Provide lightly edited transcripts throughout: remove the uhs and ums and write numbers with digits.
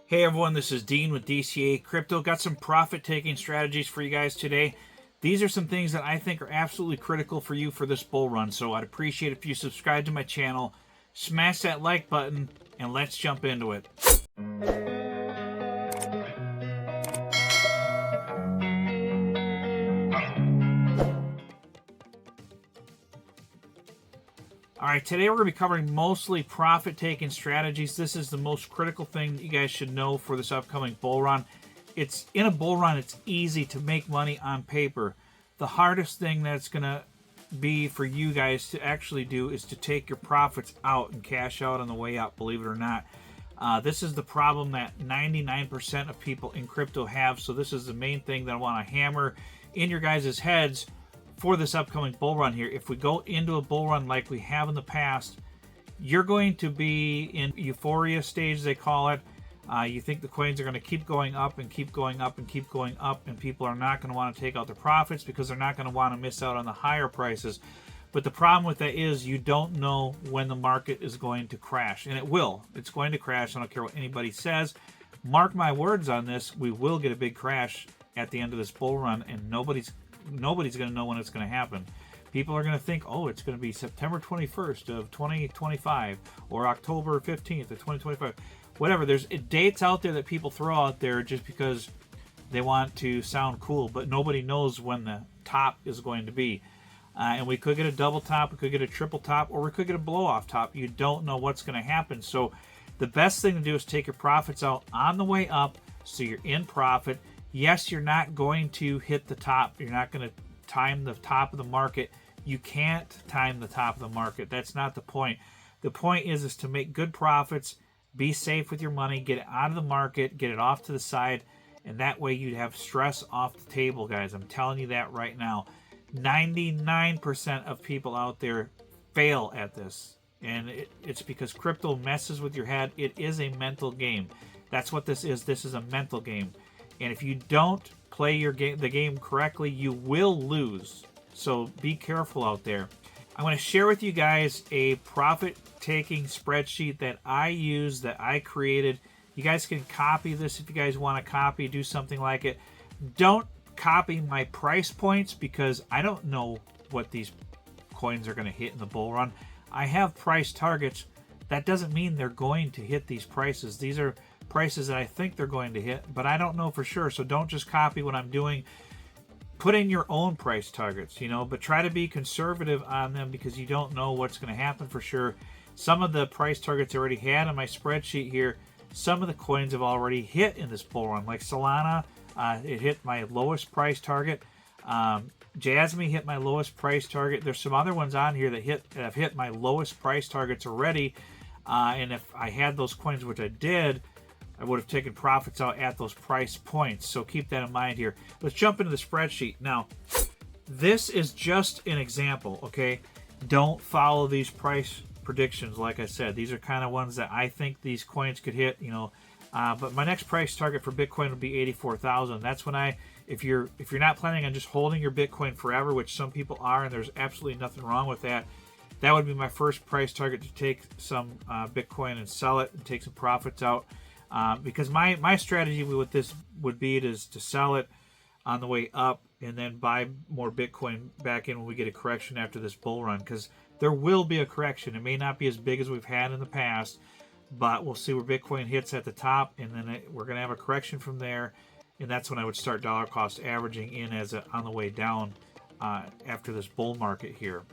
Hey everyone, this is Dean with DCA Crypto. Got some profit-taking strategies for you guys today. These are some things that I think are absolutely critical for you for this bull run. So I'd appreciate if you subscribe to my channel, smash that like button, and let's jump into it. All right, today we're going to be covering mostly profit-taking strategies. This is the most critical thing that you guys should know for this upcoming bull run. In a bull run, it's easy to make money on paper. The hardest thing that's going to be for you guys to actually do is to take your profits out and cash out on the way up, believe it or not. This is the problem that 99% of people in crypto have, so this is the main thing that I want to hammer in your guys' heads for this upcoming bull run here. If we go into a bull run like we have in the past, you're going to be in euphoria stage, they call it. You think the coins are going to keep going up and keep going up and keep going up, and people are not going to want to take out their profits because they're not going to want to miss out on the higher prices. But the problem with that is you don't know when the market is going to crash, and it will. It's going to crash. I don't care what anybody says. Mark my words on this. We will get a big crash at the end of this bull run, and nobody's going to know when it's going to happen. People are going to think, oh, it's going to be September 21st of 2025 or October 15th of 2025. Whatever. There's dates out there that people throw out there just because they want to sound cool, but nobody knows when the top is going to be. And we could get a double top, we could get a triple top, or we could get a blow-off top. You don't know what's going to happen. So the best thing to do is take your profits out on the way up so you're in profit. Yes, you're not going to hit the top. You're not going to time the top of the market. You can't time the top of the market. That's not the point. The point is to make good profits, be safe with your money, get it out of the market, get it off to the side, and that way you'd have stress off the table, guys. I'm telling you that right now. 99% of people out there fail at this, and it's because crypto messes with your head. It is a mental game. That's what this is. This is a mental game. And if you don't play the game correctly, you will lose. So be careful out there. I'm going to share with you guys a profit-taking spreadsheet that I use, that I created. You guys can copy this if you guys want to copy, do something like it. Don't copy my price points because I don't know what these coins are going to hit in the bull run. I have price targets. That doesn't mean they're going to hit these prices. These are prices that I think they're going to hit, but I don't know for sure. So don't just copy what I'm doing. Put in your own price targets, but try to be conservative on them because you don't know what's going to happen for sure. Some of the price targets I already had on my spreadsheet here, some of the coins have already hit in this bull run. Like Solana, it hit my lowest price target. Jasmine hit my lowest price target. There's some other ones on here that have hit my lowest price targets already. And if I had those coins, which I did, I would have taken profits out at those price points. So keep that in mind here. Let's jump into the spreadsheet. Now, this is just an example, okay? Don't follow these price predictions. Like I said, these are kind of ones that I think these coins could hit, but my next price target for Bitcoin would be 84,000. That's when if you're not planning on just holding your Bitcoin forever, which some people are, and there's absolutely nothing wrong with that, that would be my first price target, to take some Bitcoin and sell it and take some profits out. Because my strategy with this would be to sell it on the way up and then buy more Bitcoin back in when we get a correction after this bull run, because there will be a correction. It may not be as big as we've had in the past, but we'll see where Bitcoin hits at the top, and then we're going to have a correction from there, and that's when I would start dollar cost averaging in on the way down after this bull market here.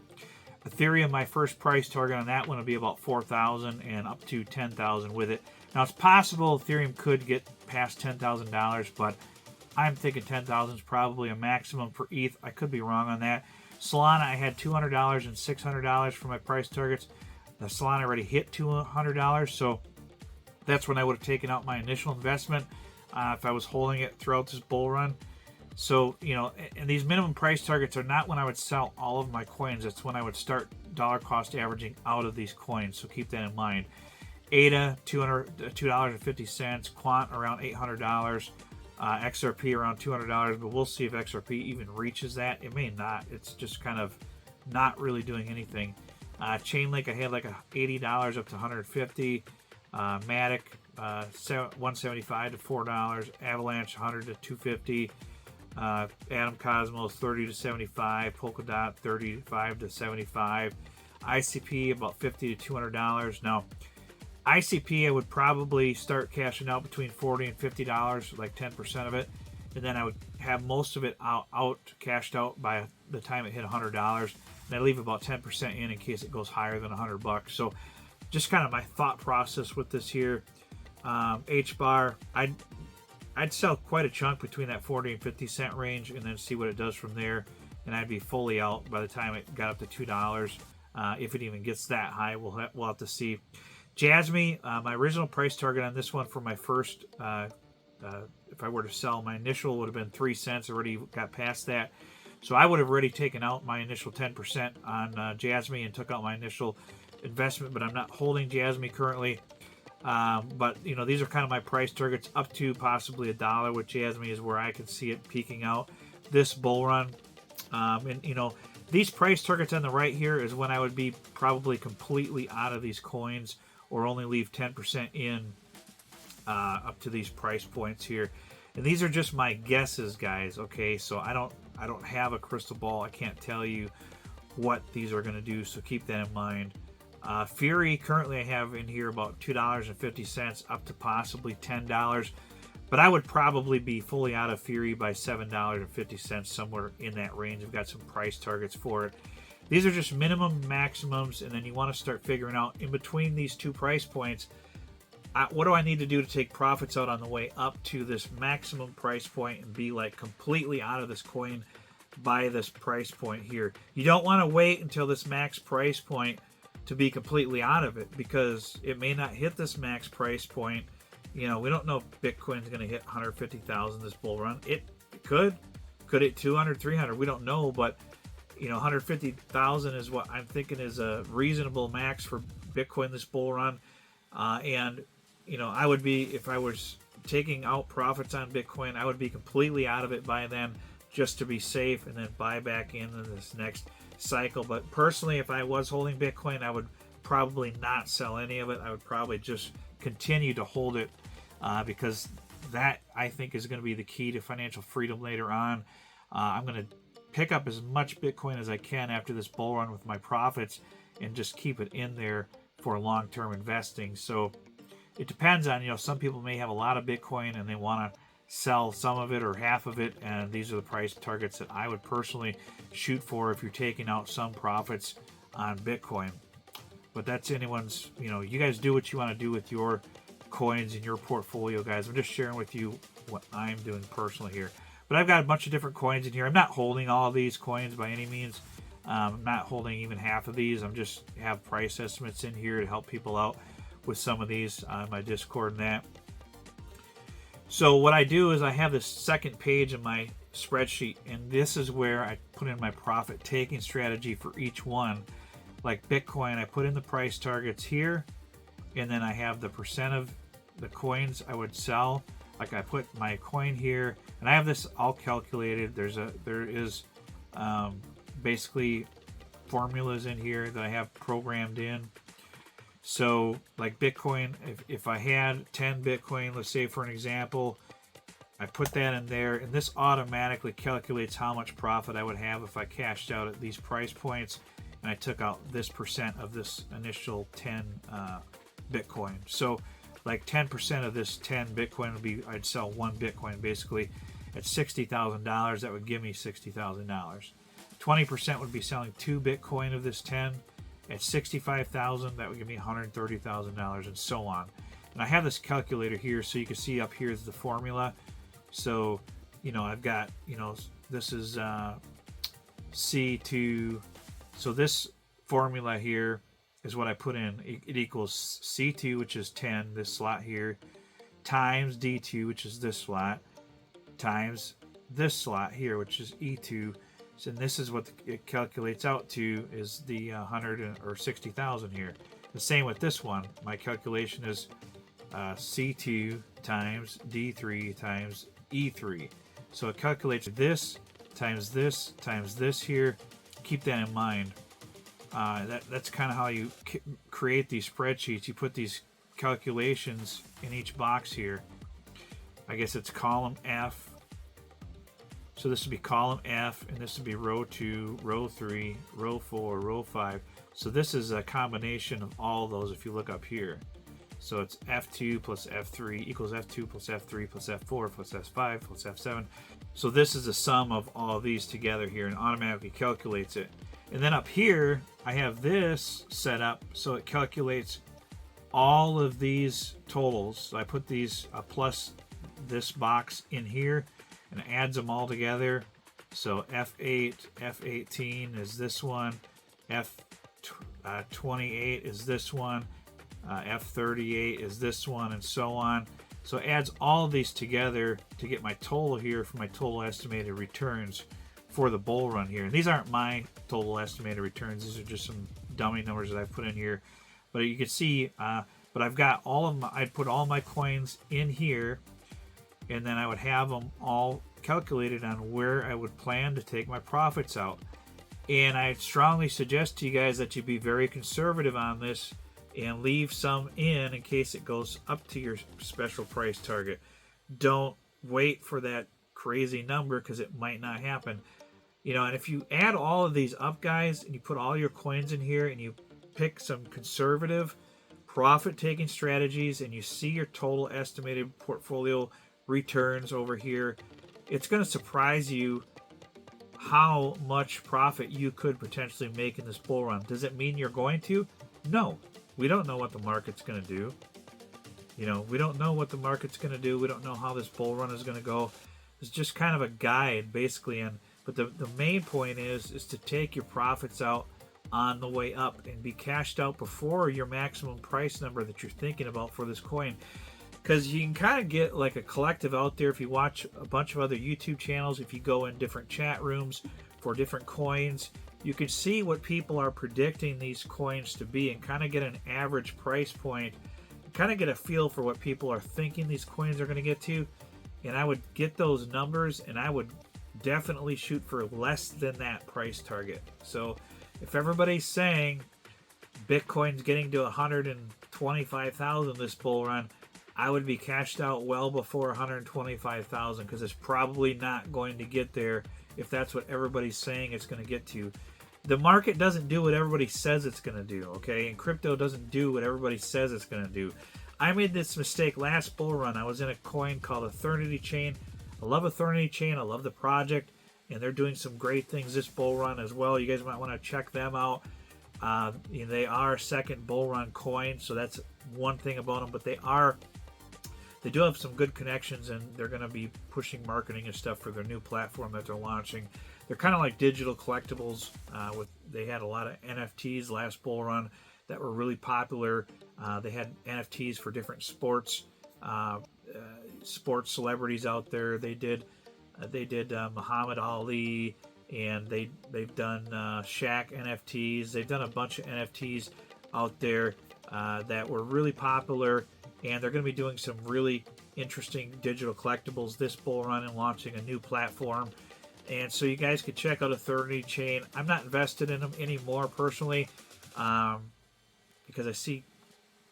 Ethereum, my first price target on that one will be about 4,000 and up to 10,000 with it. Now, it's possible Ethereum could get past $10,000, but I'm thinking 10,000 is probably a maximum for ETH. I could be wrong on that. Solana, I had $200 and $600 for my price targets. The Solana already hit $200, so that's when I would have taken out my initial investment if I was holding it throughout this bull run. So, and these minimum price targets are not when I would sell all of my coins. That's when I would start dollar cost averaging out of these coins. So keep that in mind. ADA, $2.50. Quant, around $800. XRP, around $200. But we'll see if XRP even reaches that. It may not. It's just kind of not really doing anything. Chainlink, I had like $80 up to $150. Matic, 175 to $4. Avalanche 100 to 250. Atom Cosmos 30 to 75. Polkadot 35 to 75. ICP about $50 to $200. Now, ICP I would probably start cashing out between $40 and $50, like 10% of it, and then I would have most of it cashed out by the time it hit $100, and I leave about 10% in case it goes higher than $100. So, just kind of my thought process with this here. H-bar, I'd sell quite a chunk between that 40 and 50 cent range, and then see what it does from there, and I'd be fully out by the time it got up to $2. If it even gets that high, we'll have to see. Jasmy, my original price target on this one for my first, if I were to sell, my initial would have been 3 cents. Already got past that. So I would have already taken out my initial 10% on Jasmy and took out my initial investment, but I'm not holding Jasmy currently. But, you know, these are kind of my price targets up to possibly $1 with Jasmy is where I can see it peaking out this bull run. And, you know, these price targets on the right here is when I would be probably completely out of these coins, or only leave 10% in up to these price points here. And these are just my guesses, guys, okay? So I don't have a crystal ball. I can't tell you what these are going to do, so keep that in mind. Fury, currently I have in here about $2.50 up to possibly $10. But I would probably be fully out of Fury by $7.50, somewhere in that range. I've got some price targets for it. These are just minimum maximums, and then you want to start figuring out in between these two price points, what do I need to do to take profits out on the way up to this maximum price point and be like completely out of this coin by this price point here. You don't want to wait until this max price point to be completely out of it, because it may not hit this max price point. You know, we don't know if Bitcoin's going to hit 150,000 this bull run. It could hit 200, 300. We don't know, but you know, 150,000 is what I'm thinking is a reasonable max for Bitcoin this bull run. And, you know, I would be, if I was taking out profits on Bitcoin, I would be completely out of it by then, just to be safe, and then buy back in this next cycle. But personally, if I was holding Bitcoin, I would probably not sell any of it. I would probably just continue to hold it, because that, I think, is going to be the key to financial freedom later on. I'm going to pick up as much Bitcoin as I can after this bull run with my profits and just keep it in there for long-term investing. So it depends on, you know, some people may have a lot of Bitcoin and they want to sell some of it or half of it, and these are the price targets that I would personally shoot for if you're taking out some profits on Bitcoin. But that's anyone's, you know, you guys do what you want to do with your coins in your portfolio, guys. I'm just sharing with you what I'm doing personally here. But I've got a bunch of different coins in here. I'm not holding all of these coins by any means. I'm not holding even half of these. I'm just have price estimates in here to help people out with some of these on my Discord and that. So what I do is I have this second page in my spreadsheet, and this is where I put in my profit taking strategy for each one. Like Bitcoin, I put in the price targets here, and then I have the percent of the coins I would sell. Like I put my coin here, and I have this all calculated. There is basically formulas in here that I have programmed in. So like Bitcoin, if I had 10 Bitcoin, let's say for an example, I put that in there, and this automatically calculates how much profit I would have if I cashed out at these price points, and I took out this percent of this initial 10 Bitcoin. So like 10% of this 10 Bitcoin would be, I'd sell 1 Bitcoin basically at $60,000. That would give me $60,000. 20% would be selling 2 Bitcoin of this 10 at $65,000. That would give me $130,000, and so on. And I have this calculator here, so you can see up here is the formula. So, you know, I've got, you know, this is C2. So this formula here is what I put in. It equals C2, which is 10, this slot here, times D2, which is this slot, times this slot here, which is E2. So this is what it calculates out to, is the 100 or 60,000 here. The same with this one. My calculation is C2 times D3 times E3. So it calculates this times this here. Keep that in mind. That's kind of how you create these spreadsheets. You put these calculations in each box here. I guess it's column F. So this would be column F, and this would be row 2, row 3, row 4, row 5. So this is a combination of all those if you look up here. So it's F2 plus F3 equals F2 plus F3 plus F4 plus F5 plus F7. So this is the sum of all of these together here and automatically calculates it. And then up here, I have this set up so it calculates all of these totals. So I put these plus this box in here and adds them all together. So F8, F18 is this one, F28 is this one, F38 is this one, and so on. So it adds all of these together to get my total here for my total estimated returns for the bull run here. And these aren't my total estimated returns. These are just some dummy numbers that I've put in here. But you can see, but I've got all of my, I'd put all my coins in here, and then I would have them all calculated on where I would plan to take my profits out. And I strongly suggest to you guys that you be very conservative on this and leave some in case it goes up to your special price target. Don't wait for that crazy number because it might not happen. You know, and if you add all of these up, guys, and you put all your coins in here and you pick some conservative profit-taking strategies and you see your total estimated portfolio returns over here, it's going to surprise you how much profit you could potentially make in this bull run. Does it mean you're going to? No. We don't know what the market's going to do. You know, we don't know what the market's going to do. We don't know how this bull run is going to go. It's just kind of a guide, basically. But the main point is to take your profits out on the way up and be cashed out before your maximum price number that you're thinking about for this coin. Because you can kind of get like a collective out there if you watch a bunch of other YouTube channels, if you go in different chat rooms for different coins, you can see what people are predicting these coins to be and kind of get an average price point, kind of get a feel for what people are thinking these coins are going to get to. And I would get those numbers and I would definitely shoot for less than that price target. So if everybody's saying Bitcoin's getting to 125,000 this bull run, I would be cashed out well before 125,000 because it's probably not going to get there if that's what everybody's saying it's going to get to. The market doesn't do what everybody says it's going to do, okay? And crypto doesn't do what everybody says it's going to do. I made this mistake last bull run. I was in a coin called Eternity Chain. I love Eternity Chain. I love the project, and they're doing some great things this bull run as well. You guys might want to check them out. They are a second bull run coin, so that's one thing about them. But they do have some good connections, and they're going to be pushing marketing and stuff for their new platform that they're launching. They're kind of like digital collectibles. They had a lot of NFTs last bull run that were really popular. They had NFTs for different sports celebrities out there. They did Muhammad Ali, and they've done Shaq NFTs. They've done a bunch of NFTs out there that were really popular, and they're going to be doing some really interesting digital collectibles this bull run and launching a new platform. And so you guys can check out Eternity Chain. I'm not invested in them anymore personally because I see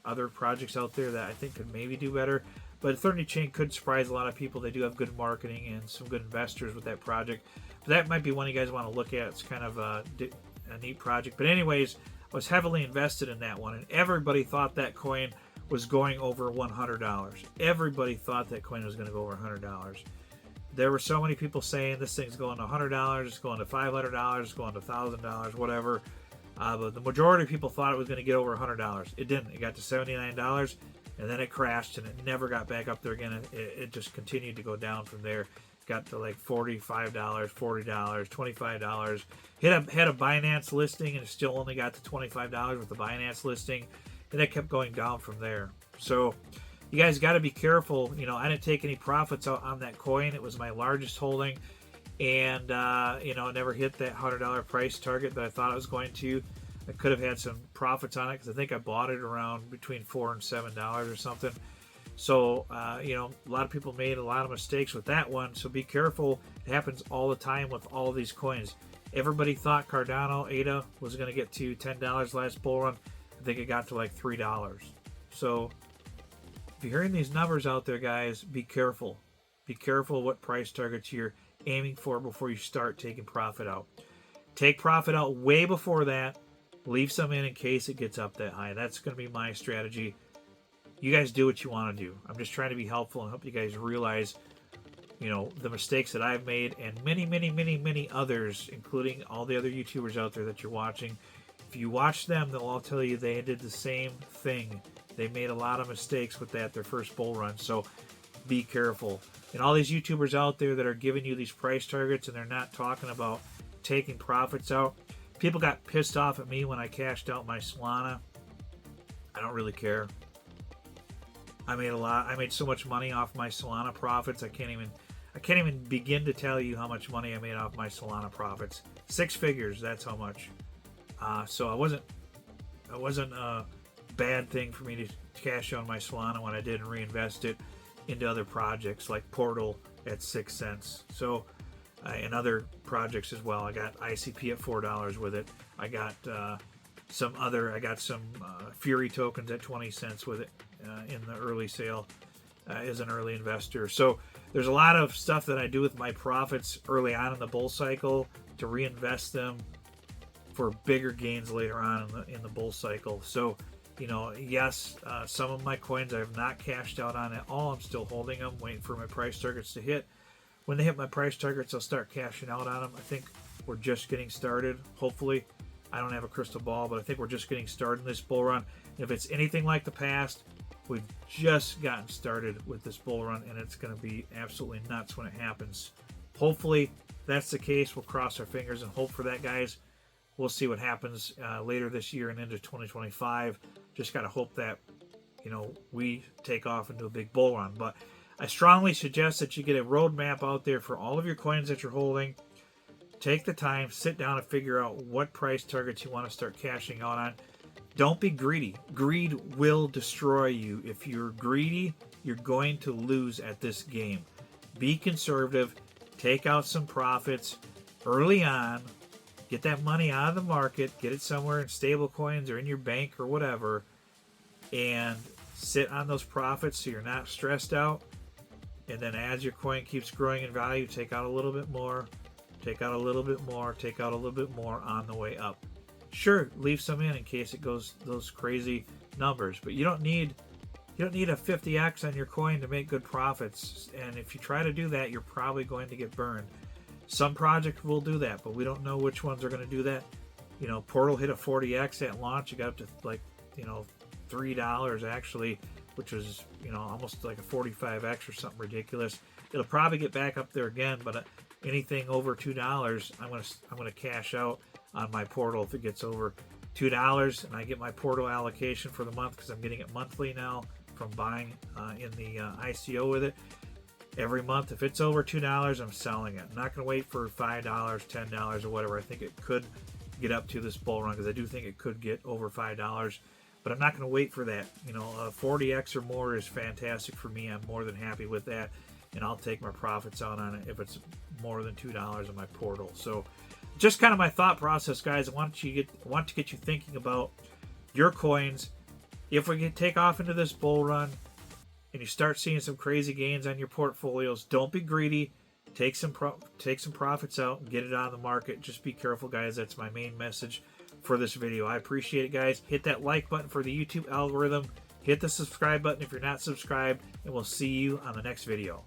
other projects out there that I think could maybe do better. But Eternity Chain could surprise a lot of people. They do have good marketing and some good investors with that project. But that might be one you guys want to look at. It's kind of a neat project. But anyways, I was heavily invested in that one, and everybody thought that coin was going over $100. Everybody thought that coin was going to go over $100. There were so many people saying this thing's going to $100, it's going to $500, it's going to $1,000, whatever. But the majority of people thought it was going to get over $100. It didn't. It got to $79, and then it crashed, and it never got back up there again. It just continued to go down from there. It got to like $45, $40, $25. Had a Binance listing, and it still only got to $25 with the Binance listing, and it kept going down from there. So you guys got to be careful. You know, I didn't take any profits out on that coin. It was my largest holding, and it never hit that $100 price target that I thought it was going to. I could have had some profits on it because I think I bought it around between $4 and $7 or something. So a lot of people made a lot of mistakes with that one. So be careful. It happens all the time with all of these coins. Everybody thought Cardano ADA was going to get to $10 last bull run. I think it got to like $3. So If you're hearing these numbers out there, guys, be careful. Be careful what price targets you're aiming for before you start taking profit out. Take profit out way before that. Leave some in case it gets up that high. That's going to be my strategy. You guys do what you want to do. I'm just trying to be helpful and help you guys realize, you know, the mistakes that I've made and many, many, many, many others, including all the other YouTubers out there that you're watching. If you watch them, they'll all tell you they did the same thing. They made a lot of mistakes with that, their first bull run. So be careful. And all these YouTubers out there that are giving you these price targets and they're not talking about taking profits out. People got pissed off at me when I cashed out my Solana. I don't really care. I made so much money off my Solana profits. I can't even begin to tell you how much money I made off my Solana profits. 6 figures, that's how much. So it wasn't a bad thing for me to cash out my Solana when I did and reinvest it into other projects like Portal at 6 cents. So, and other projects as well. I got ICP at $4 with it. I got some Fury tokens at 20 cents with it in the early sale as an early investor. So there's a lot of stuff that I do with my profits early on in the bull cycle to reinvest them for bigger gains later on in the bull cycle. So, you know, yes, some of my coins I have not cashed out on at all. I'm still holding them, waiting for my price targets to hit. When they hit my price targets, I'll start cashing out on them. I think we're just getting started, hopefully. I don't have a crystal ball, but I think we're just getting started in this bull run. If it's anything like the past, we've just gotten started with this bull run, and it's going to be absolutely nuts when it happens. Hopefully, that's the case. We'll cross our fingers and hope for that, guys. We'll see what happens later this year and into 2025. Just got to hope that, you know, we take off into a big bull run. But I strongly suggest that you get a roadmap out there for all of your coins that you're holding. Take the time, sit down and figure out what price targets you want to start cashing out on. Don't be greedy. Greed will destroy you. If you're greedy, you're going to lose at this game. Be conservative. Take out some profits early on. Get that money out of the market. Get it somewhere in stable coins or in your bank or whatever. And sit on those profits so you're not stressed out. And then as your coin keeps growing in value, take out a little bit more. Take out a little bit more. Take out a little bit more on the way up. Sure, leave some in case it goes those crazy numbers, but you don't need a 50x on your coin to make good profits. And if you try to do that, you're probably going to get burned. Some projects will do that, but we don't know which ones are going to do that. You know, Portal hit a 40x at launch. You got up to like, you know, $3 actually, which was, you know, almost like a 45x or something ridiculous. It'll probably get back up there again, but anything over $2, I'm gonna cash out on my Portal if it gets over $2, and I get my Portal allocation for the month because I'm getting it monthly now from buying in the ICO with it. Every month, if it's over $2, I'm selling it. I'm not going to wait for $5, $10, or whatever. I think it could get up to this bull run because I do think it could get over $5. But I'm not going to wait for that. You know, 40x or more is fantastic for me. I'm more than happy with that, and I'll take my profits out on it if it's more than $2 on my Portal. So, just kind of my thought process, guys. I want to get you thinking about your coins. If we can take off into this bull run, and you start seeing some crazy gains on your portfolios, don't be greedy. Take some profits out and get it on the market. Just be careful, guys. That's my main message for this video. I appreciate it, guys. Hit that like button for the YouTube algorithm. Hit the subscribe button if you're not subscribed, and we'll see you on the next video.